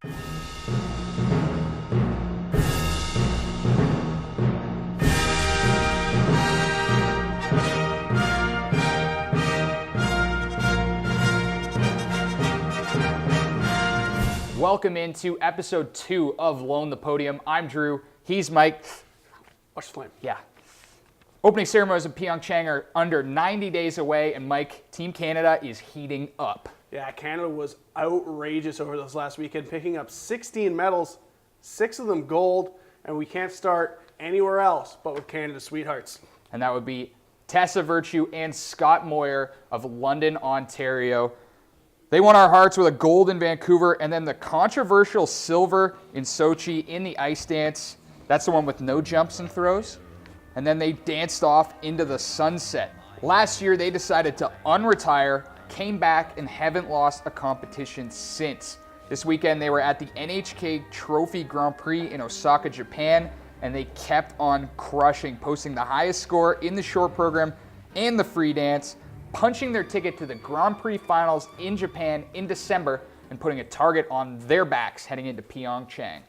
Welcome into episode 2 of Loan the Podium. I'm Drew. He's Mike. Watch the flame. Yeah. Opening ceremonies in Pyeongchang are under 90 days away, and Mike, Team Canada is heating up. Yeah, Canada was outrageous over this last weekend, picking up 16 medals, 6 of them gold, and we can't start anywhere else but with Canada's sweethearts. And that would be Tessa Virtue and Scott Moyer of London, Ontario. They won our hearts with a gold in Vancouver and then the controversial silver in Sochi in the ice dance. That's the one with no jumps and throws. And then they danced off into the sunset. Last year, they decided to unretire, came back, and haven't lost a competition since. This weekend, they were at the NHK Trophy Grand Prix in Osaka, Japan, and they kept on crushing, posting the highest score in the short program and the free dance, punching their ticket to the Grand Prix finals in Japan in December and putting a target on their backs heading into Pyeongchang.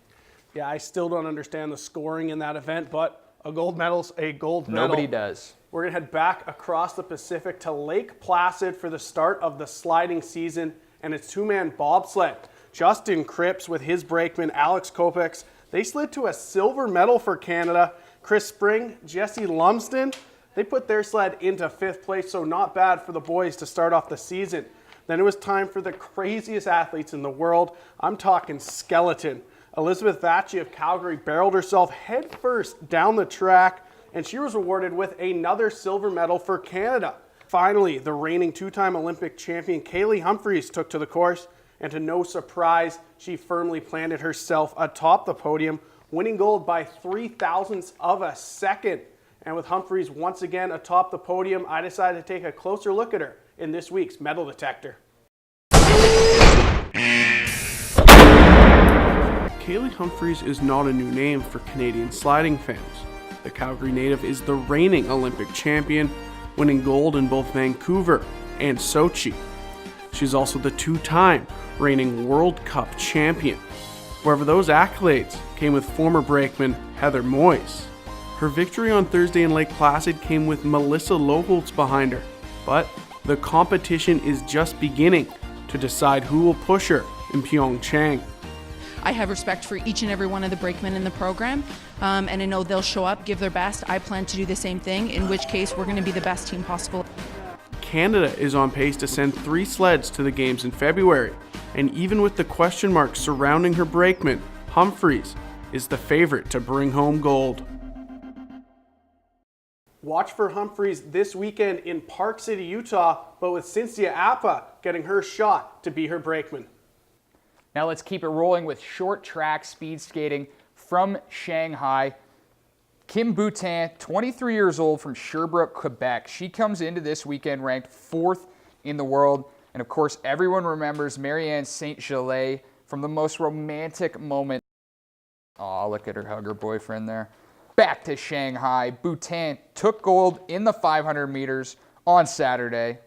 Yeah, I still don't understand the scoring in that event, but a gold medal's a gold medal. Nobody does. We're going to head back across the Pacific to Lake Placid for the start of the sliding season, and it's two-man bobsled. Justin Cripps with his brakeman, Alex Kopex, they slid to a silver medal for Canada. Chris Spring, Jesse Lumsden, they put their sled into 5th place, so not bad for the boys to start off the season. Then it was time for the craziest athletes in the world. I'm talking skeleton. Elizabeth Vacci of Calgary barreled herself head first down the track, and she was awarded with another silver medal for Canada. Finally, the reigning 2-time Olympic champion Kaylee Humphries took to the course, and to no surprise, she firmly planted herself atop the podium, winning gold by 0.003 of a second. And with Humphries once again atop the podium, I decided to take a closer look at her in this week's Medal Detector. Kaylee Humphries is not a new name for Canadian sliding fans. The Calgary native is the reigning Olympic champion, winning gold in both Vancouver and Sochi. She's also the 2-time reigning World Cup champion. However, those accolades came with former brakeman Heather Moyes. Her victory on Thursday in Lake Placid came with Melissa Loholtz behind her, but the competition is just beginning to decide who will push her in Pyeongchang. I have respect for each and every one of the brakemen in the program, and I know they'll show up, give their best. I plan to do the same thing, in which case we're going to be the best team possible. Canada is on pace to send 3 sleds to the games in February, and even with the question marks surrounding her brakeman, Humphries is the favorite to bring home gold. Watch for Humphries this weekend in Park City, Utah, but with Cynthia Appa getting her shot to be her brakeman. Now let's keep it rolling with short track speed skating from Shanghai. Kim Boutin, 23 years old from Sherbrooke, Quebec. She comes into this weekend ranked 4th in the world. And of course, everyone remembers Marianne St. Gelais from the most romantic moment. Oh, look at her hug her boyfriend there. Back to Shanghai, Boutin took gold in the 500 meters on Saturday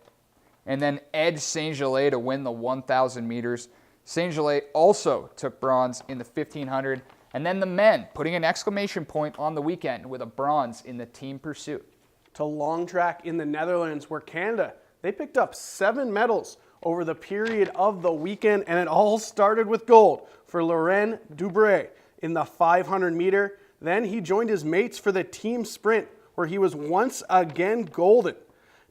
and then edged St. Gelais to win the 1,000 meters. St. Gelais also took bronze in the 1,500, and then the men putting an exclamation point on the weekend with a bronze in the team pursuit. To long track in the Netherlands, where Canada, they picked up 7 medals over the period of the weekend, and it all started with gold for Laurent Dubray in the 500 meter. Then he joined his mates for the team sprint, where he was once again golden.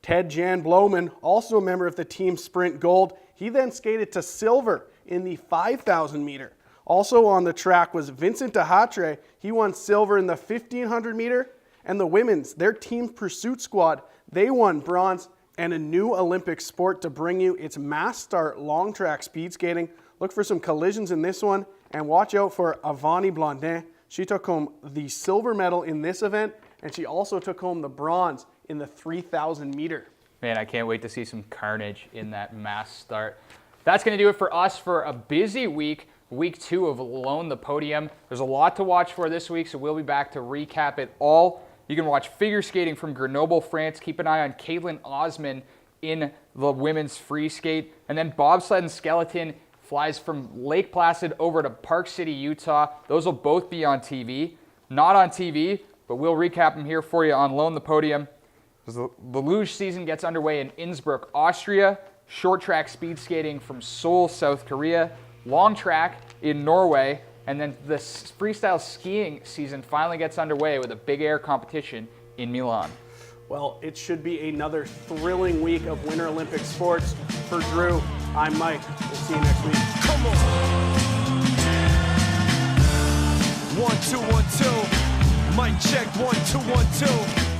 Ted Jan Bloemen, also a member of the team sprint gold, he then skated to silver in the 5,000 meter. Also on the track was Vincent Dehatre. He won silver in the 1,500 meter. And the women's, their team pursuit squad, they won bronze. And a new Olympic sport to bring you, it's mass start long track speed skating. Look for some collisions in this one, and watch out for Avani Blondin. She took home the silver medal in this event, and she also took home the bronze in the 3,000 meter. Man, I can't wait to see some carnage in that mass start. That's going to do it for us for a busy week, week 2 of Loan the Podium. There's a lot to watch for this week, so we'll be back to recap it all. You can watch figure skating from Grenoble, France. Keep an eye on Caitlin Osman in the women's free skate. And then bobsled and skeleton flies from Lake Placid over to Park City, Utah. Those will both be on TV. Not on TV, but we'll recap them here for you on Loan the Podium. The luge season gets underway in Innsbruck, Austria. Short track speed skating from Seoul, South Korea. Long track in Norway. And then the freestyle skiing season finally gets underway with a big air competition in Milan. Well, it should be another thrilling week of Winter Olympic sports. For Drew, I'm Mike. We'll see you next week. Come on. 1, 2, 1, 2. Mic check. 1, 2, 1, 2.